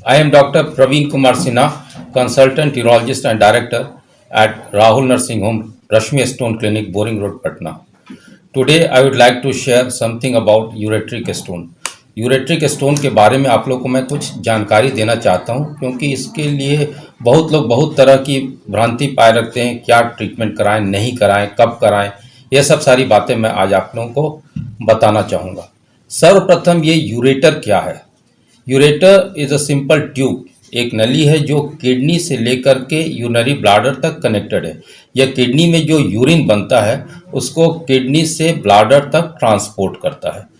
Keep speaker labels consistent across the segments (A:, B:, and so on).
A: I am Dr. Praveen Kumar Sinha, consultant urologist and director at Rahul Nursing Home, Rashmi Stone Clinic, Boring Road, Patna. Today I would like to share something about ureteric stone. Ureteric stone के बारे में आप लोग को मैं कुछ जानकारी देना चाहता हूं, क्योंकि इसके लिए बहुत लोग बहुत तरह की भ्रांति पाए रखते हैं। क्या ट्रीटमेंट कराएं, नहीं कराएं, कब कराएं, यह सब सारी बातें मैं आज आप लोगों को बताना चाहूँगा। सर्वप्रथम ये यूरेटर क्या है। Ureter is a simple tube, एक नली है जो किडनी से लेकर के यूरिनरी ब्लाडर तक कनेक्टेड है। यह किडनी में जो यूरिन बनता है उसको किडनी से ब्लाडर तक ट्रांसपोर्ट करता है।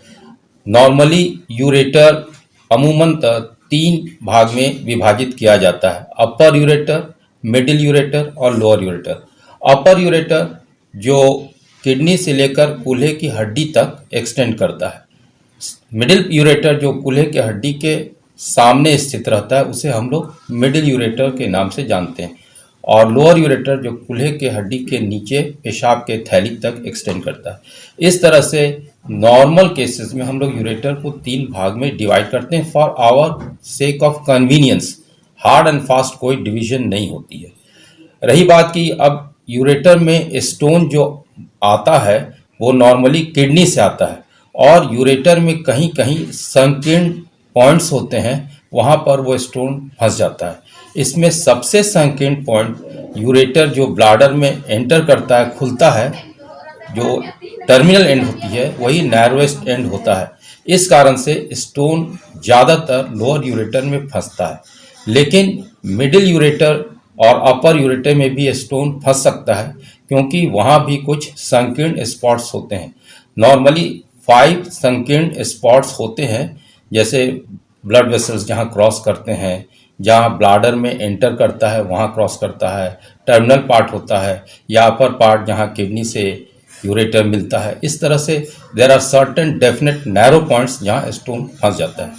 A: नॉर्मली यूरेटर अमूमन 3 भाग में विभाजित किया जाता है: अपर यूरेटर, मिडिल यूरेटर और लोअर यूरेटर। अपर यूरेटर जो किडनी से लेकर कूल्हे की हड्डी तक एक्सटेंड करता है। मिडिल यूरेटर जो कूल्हे की हड्डी के सामने स्थित रहता है उसे हम लोग मिडिल यूरेटर के नाम से जानते हैं। और लोअर यूरेटर जो कूल्हे के हड्डी के नीचे पेशाब के थैली तक एक्सटेंड करता है। इस तरह से नॉर्मल केसेस में हम लोग यूरेटर को 3 भाग में डिवाइड करते हैं for our sake of convenience. Hard and fast कोई डिवीजन नहीं होती है। रही बात की अब यूरेटर में स्टोन जो आता है वो नॉर्मली किडनी से आता है, और यूरेटर में कहीं कहीं संकीर्ण पॉइंट्स होते हैं, वहाँ पर वो स्टोन फंस जाता है। इसमें सबसे संकीर्ण पॉइंट यूरेटर जो ब्लाडर में एंटर करता है, खुलता है, जो टर्मिनल एंड होती है वही नैरोएस्ट एंड होता है। इस कारण से स्टोन ज़्यादातर लोअर यूरेटर में फंसता है, लेकिन मिडिल यूरेटर और अपर यूरेटर में भी स्टोन फंस सकता है, क्योंकि वहाँ भी कुछ संकीर्ण स्पॉट्स होते हैं। नॉर्मली 5 संकीर्ण स्पॉट्स होते हैं, जैसे ब्लड वेसल्स जहाँ क्रॉस करते हैं, जहाँ ब्लाडर में एंटर करता है वहाँ क्रॉस करता है, टर्मिनल पार्ट होता है, या अपर पार्ट जहाँ किडनी से यूरेटर मिलता है। इस तरह से there are certain definite narrow points जहाँ स्टोन फंस जाता है।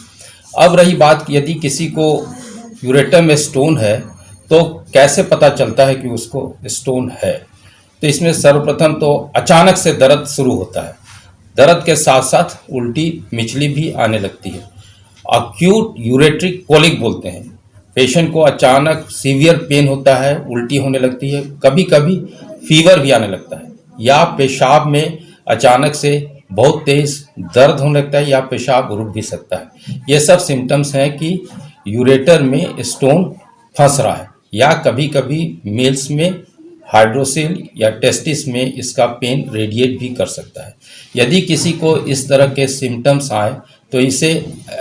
A: अब रही बात कि यदि किसी को यूरेटर में स्टोन है तो कैसे पता चलता है कि उसको स्टोन है। तो इसमें सर्वप्रथम तो अचानक से दर्द शुरू होता है। दर्द के साथ साथ उल्टी मिचली भी आने लगती है। अक्यूट यूरेट्रिक कोलिक बोलते हैं। पेशेंट को अचानक सीवियर पेन होता है, उल्टी होने लगती है, कभी कभी फीवर भी आने लगता है, या पेशाब में अचानक से बहुत तेज दर्द होने लगता है, या पेशाब रुक भी सकता है। ये सब सिम्टम्स हैं कि यूरेटर में स्टोन फंस रहा है। या कभी कभी मेल्स में हाइड्रोसिल या टेस्टिस में इसका पेन रेडिएट भी कर सकता है। यदि किसी को इस तरह के सिम्टम्स आए तो इसे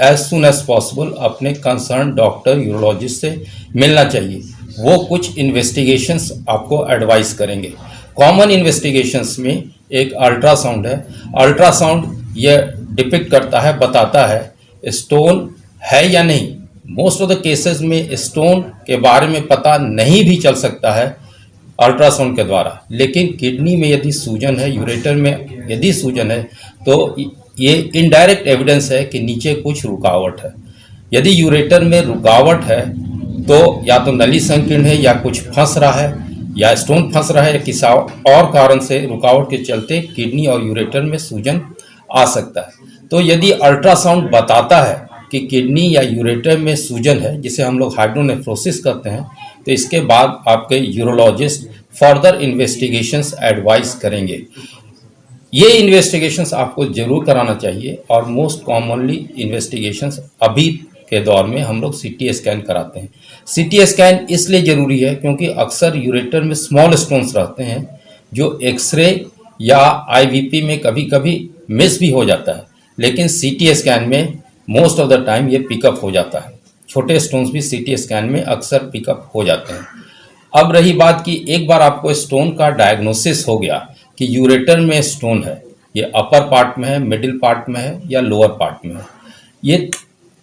A: एज सुन एज पॉसिबल अपने कंसर्न डॉक्टर यूरोलॉजिस्ट से मिलना चाहिए। वो कुछ इन्वेस्टिगेशंस आपको एडवाइस करेंगे। कॉमन इन्वेस्टिगेशंस में एक अल्ट्रासाउंड है। अल्ट्रासाउंड यह डिपिक्ट करता है, बताता है स्टोन है या नहीं। मोस्ट ऑफ द केसेस में स्टोन के बारे में पता नहीं भी चल सकता है अल्ट्रासाउंड के द्वारा, लेकिन किडनी में यदि सूजन है, यूरेटर में यदि सूजन है, तो ये इनडायरेक्ट एविडेंस है कि नीचे कुछ रुकावट है। यदि यूरेटर में रुकावट है तो या तो नली संकीर्ण है, या कुछ फंस रहा है, या स्टोन फंस रहा है, या किसी और कारण से रुकावट के चलते किडनी और यूरेटर में सूजन आ सकता है। तो यदि अल्ट्रासाउंड बताता है कि किडनी या यूरेटर में सूजन है, जिसे हम लोग हाइड्रोनेफ्रोसिस कहते हैं, तो इसके बाद आपके यूरोलॉजिस्ट फर्दर इन्वेस्टिगेशंस एडवाइस करेंगे। ये इन्वेस्टिगेशंस आपको जरूर कराना चाहिए, और मोस्ट कॉमनली इन्वेस्टिगेशंस अभी के दौर में हम लोग CT स्कैन कराते हैं। CT स्कैन इसलिए ज़रूरी है क्योंकि अक्सर यूरेटर में स्मॉल स्टोन्स रहते हैं, जो एक्सरे या IVP में कभी कभी मिस भी हो जाता है, लेकिन CT स्कैन में मोस्ट ऑफ द टाइम ये पिकअप हो जाता है। छोटे स्टोन्स भी CT स्कैन में अक्सर पिकअप हो जाते हैं। अब रही बात कि एक बार आपको स्टोन का डायग्नोसिस हो गया कि यूरेटर में स्टोन है, ये अपर पार्ट में है, मिडिल पार्ट में है, या लोअर पार्ट में है, ये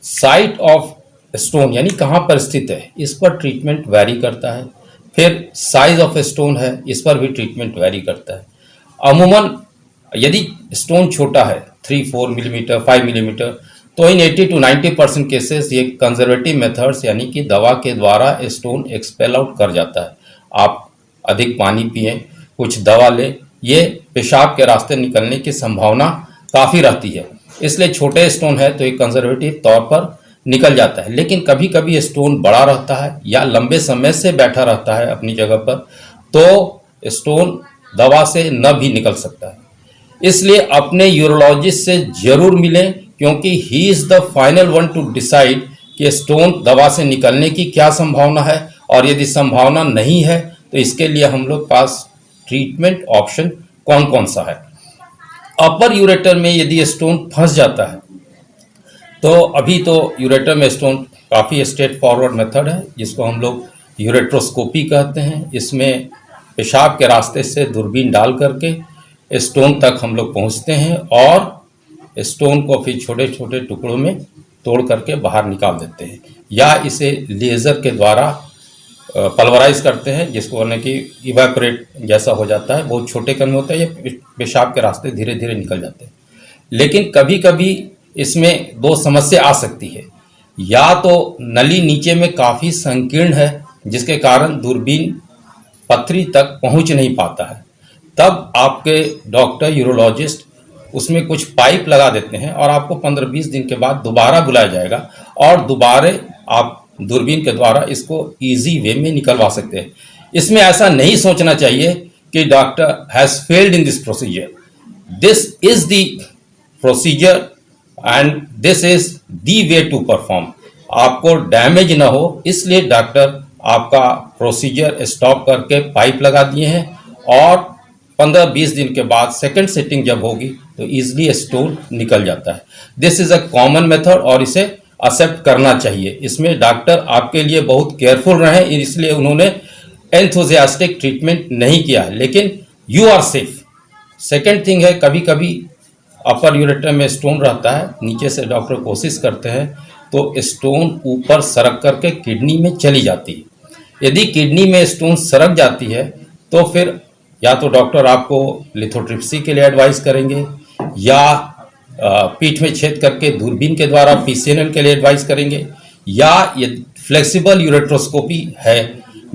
A: साइट ऑफ स्टोन यानी कहाँ पर स्थित है, इस पर ट्रीटमेंट वैरी करता है। फिर साइज ऑफ स्टोन है, इस पर भी ट्रीटमेंट वैरी करता है। अमूमन यदि स्टोन छोटा है 3-4 मिलीमीटर 5 मिलीमीटर, तो इन 80 to 90% केसेस ये कंजर्वेटिव मेथड्स यानी कि दवा के द्वारा स्टोन एक्सपेल आउट कर जाता है। आप अधिक पानी पिएं, कुछ दवा लें, ये पेशाब के रास्ते निकलने की संभावना काफ़ी रहती है। इसलिए छोटे स्टोन है तो एक कंजर्वेटिव तौर पर निकल जाता है। लेकिन कभी कभी स्टोन बड़ा रहता है या लंबे समय से बैठा रहता है अपनी जगह पर, तो स्टोन दवा से न भी निकल सकता है। इसलिए अपने यूरोलॉजिस्ट से जरूर मिलें, क्योंकि he is the final one two decide कि स्टोन दवा से निकलने की क्या संभावना है, और यदि संभावना नहीं है तो इसके लिए हम लोग पास ट्रीटमेंट ऑप्शन कौन कौन सा है। अपर यूरेटर में यदि स्टोन फंस जाता है, तो अभी तो यूरेटर में स्टोन काफ़ी स्ट्रेट फॉरवर्ड मेथड है, जिसको हम लोग यूरेट्रोस्कोपी कहते हैं। इसमें पेशाब के रास्ते से दूरबीन डाल करके स्टोन तक हम लोग पहुंचते हैं और स्टोन को फिर छोटे छोटे टुकड़ों में तोड़ करके बाहर निकाल देते हैं, या इसे लेज़र के द्वारा पल्वराइज करते हैं, जिसको बोलने की इवेपोरेट जैसा हो जाता है। बहुत छोटे कण में होता है, ये पेशाब के रास्ते धीरे धीरे निकल जाते हैं। लेकिन कभी कभी इसमें दो समस्या आ सकती है। या तो नली नीचे में काफ़ी संकीर्ण है, जिसके कारण दूरबीन पथरी तक पहुंच नहीं पाता है, तब आपके डॉक्टर यूरोलॉजिस्ट उसमें कुछ पाइप लगा देते हैं और आपको 15-20 दिन के बाद दोबारा बुलाया जाएगा और दोबारा आप दूरबीन के द्वारा इसको इजी वे में निकलवा सकते हैं। इसमें ऐसा नहीं सोचना चाहिए कि doctor has failed in this procedure. This is the procedure and this is the way to perform. आपको डैमेज ना हो, इसलिए डॉक्टर आपका प्रोसीजर स्टॉप करके पाइप लगा दिए हैं, और 15-20 दिन के बाद सेकंड सिटिंग जब होगी तो इजीली स्टोन निकल जाता है। This is a common method और इसे एक्सेप्ट करना चाहिए। इसमें डॉक्टर आपके लिए बहुत केयरफुल रहे, इसलिए उन्होंने एंथुजियास्टिक ट्रीटमेंट नहीं किया है, लेकिन you are safe. Second thing है, कभी कभी अपर यूरेटर में स्टोन रहता है, नीचे से डॉक्टर कोशिश करते हैं तो स्टोन ऊपर सरक करके किडनी में चली जाती है। यदि किडनी में स्टोन सरक जाती है तो फिर या तो डॉक्टर आपको लिथोट्रिप्सी के लिए एडवाइस करेंगे, या पीठ में छेद करके दूरबीन के द्वारा पीसीएनएल के लिए एडवाइस करेंगे, या ये फ्लेक्सिबल यूरेट्रोस्कोपी है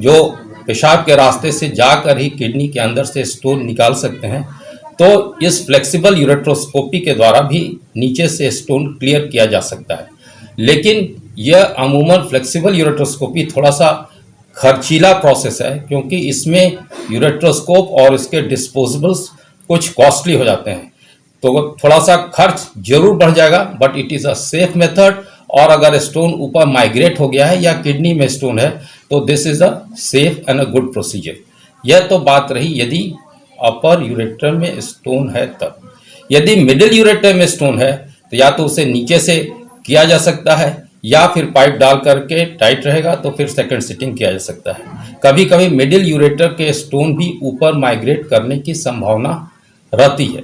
A: जो पेशाब के रास्ते से जाकर ही किडनी के अंदर से स्टोन निकाल सकते हैं। तो इस फ्लेक्सिबल यूरेट्रोस्कोपी के द्वारा भी नीचे से स्टोन क्लियर किया जा सकता है। लेकिन यह अमूमन फ्लेक्सिबल यूरेट्रोस्कोपी थोड़ा सा खर्चीला प्रोसेस है, क्योंकि इसमें यूरेट्रोस्कोप और इसके डिस्पोजेबल्स कुछ कॉस्टली हो जाते हैं, तो थोड़ा सा खर्च जरूर बढ़ जाएगा, but it is a safe method. और अगर स्टोन ऊपर माइग्रेट हो गया है या किडनी में स्टोन है तो this is a safe and a good procedure. यह तो बात रही यदि अपर यूरेटर में स्टोन है तब। यदि मिडिल यूरेटर में स्टोन है तो या तो उसे नीचे से किया जा सकता है, या फिर पाइप डाल करके टाइट रहेगा तो फिर सेकंड सिटिंग किया जा सकता है। कभी कभी मिडिल यूरेटर के स्टोन भी ऊपर माइग्रेट करने की संभावना रहती है।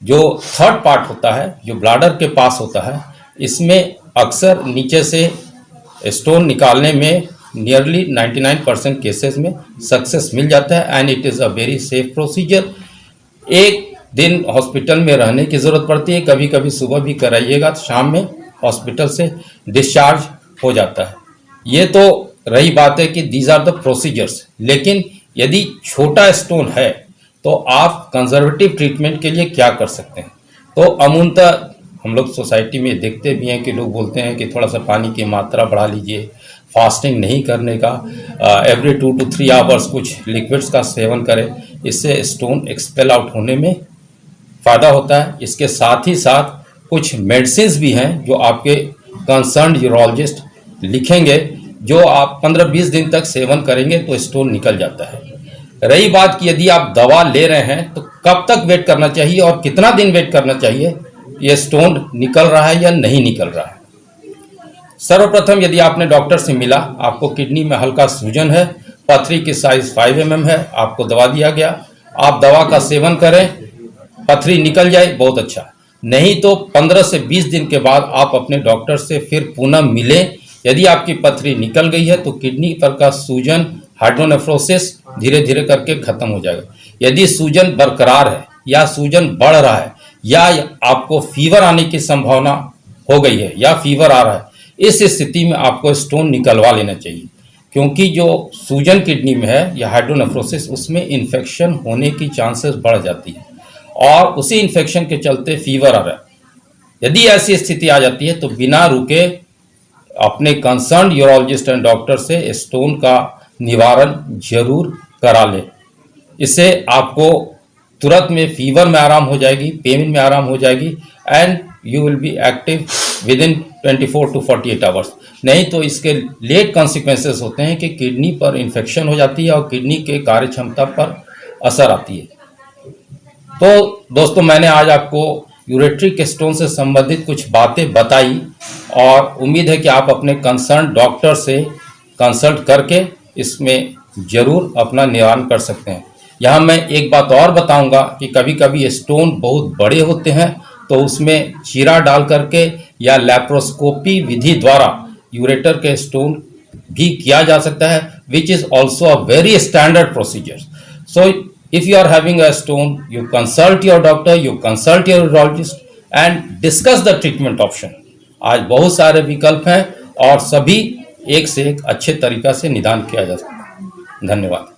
A: जो थर्ड पार्ट होता है, जो ब्लाडर के पास होता है, इसमें अक्सर नीचे से स्टोन निकालने में नियरली 99% केसेस में सक्सेस मिल जाता है and it is a very safe procedure. एक दिन हॉस्पिटल में रहने की ज़रूरत पड़ती है, कभी कभी सुबह भी कराइएगा तो शाम में हॉस्पिटल से डिस्चार्ज हो जाता है। ये तो रही बात है कि दीज आर द प्रोसीजर्स। लेकिन यदि छोटा स्टोन है तो आप कंजर्वेटिव ट्रीटमेंट के लिए क्या कर सकते हैं। तो अमूनतः हम लोग सोसाइटी में देखते भी हैं कि लोग बोलते हैं कि थोड़ा सा पानी की मात्रा बढ़ा लीजिए, फास्टिंग नहीं करने का, एवरी 2 to 3 आवर्स कुछ लिक्विड्स का सेवन करें, इससे स्टोन एक्सपेल आउट होने में फ़ायदा होता है। इसके साथ ही साथ कुछ मेडिसिन भी हैं जो आपके कंसर्न यूरोलॉजिस्ट लिखेंगे, जो आप 15-20 दिन तक सेवन करेंगे तो स्टोन निकल जाता है। रही बात कि यदि आप दवा ले रहे हैं तो कब तक वेट करना चाहिए और कितना दिन वेट करना चाहिए, ये स्टोन निकल रहा है या नहीं निकल रहा है। सर्वप्रथम यदि आपने डॉक्टर से मिला, आपको किडनी में हल्का सूजन है, पथरी की साइज 5 mm है, आपको दवा दिया गया, आप दवा का सेवन करें, पथरी निकल जाए बहुत अच्छा। नहीं तो 15 से 20 दिन के बाद आप अपने डॉक्टर से फिर पुनः मिलें। यदि आपकी पथरी निकल गई है तो किडनी पर का सूजन, हाइड्रोनेफ्रोसिस धीरे धीरे करके खत्म हो जाएगा। यदि सूजन बरकरार है या सूजन बढ़ रहा है या आपको फीवर आने की संभावना हो गई है या फीवर आ रहा है, इस स्थिति में आपको स्टोन निकलवा लेना चाहिए, क्योंकि जो सूजन किडनी में है या हाइड्रोनेफ्रोसिस, उसमें इन्फेक्शन होने की चांसेस बढ़ जाती है और उसी इन्फेक्शन के चलते फीवर आ रहा है। यदि ऐसी स्थिति आ जाती है तो बिना रुके अपने कंसर्न यूरोलॉजिस्ट एंड डॉक्टर से स्टोन का निवारण जरूर करा लें। इससे आपको तुरंत में फीवर में आराम हो जाएगी, पेन में आराम हो जाएगी and you will be active with in 24 to 48 hours. नहीं तो इसके लेट कॉन्सिक्वेंसेस होते हैं कि किडनी पर इन्फेक्शन हो जाती है और किडनी के कार्य क्षमता पर असर आती है। तो दोस्तों, मैंने आज आपको यूरेट्रिक स्टोन से संबंधित कुछ बातें बताई और उम्मीद है कि आप अपने कंसर्न डॉक्टर से कंसल्ट करके इसमें जरूर अपना निवारण कर सकते हैं। यहाँ मैं एक बात और बताऊंगा कि कभी कभी स्टोन बहुत बड़े होते हैं तो उसमें चीरा डाल करके या लैप्रोस्कोपी विधि द्वारा यूरेटर के स्टोन भी किया जा सकता है, which is also a very standard procedure. So if you are having a stone, you consult your doctor, you consult your urologist and discuss the treatment option। आज बहुत सारे विकल्प हैं और सभी एक से एक अच्छे तरीका से निदान किया जा सकता है। धन्यवाद।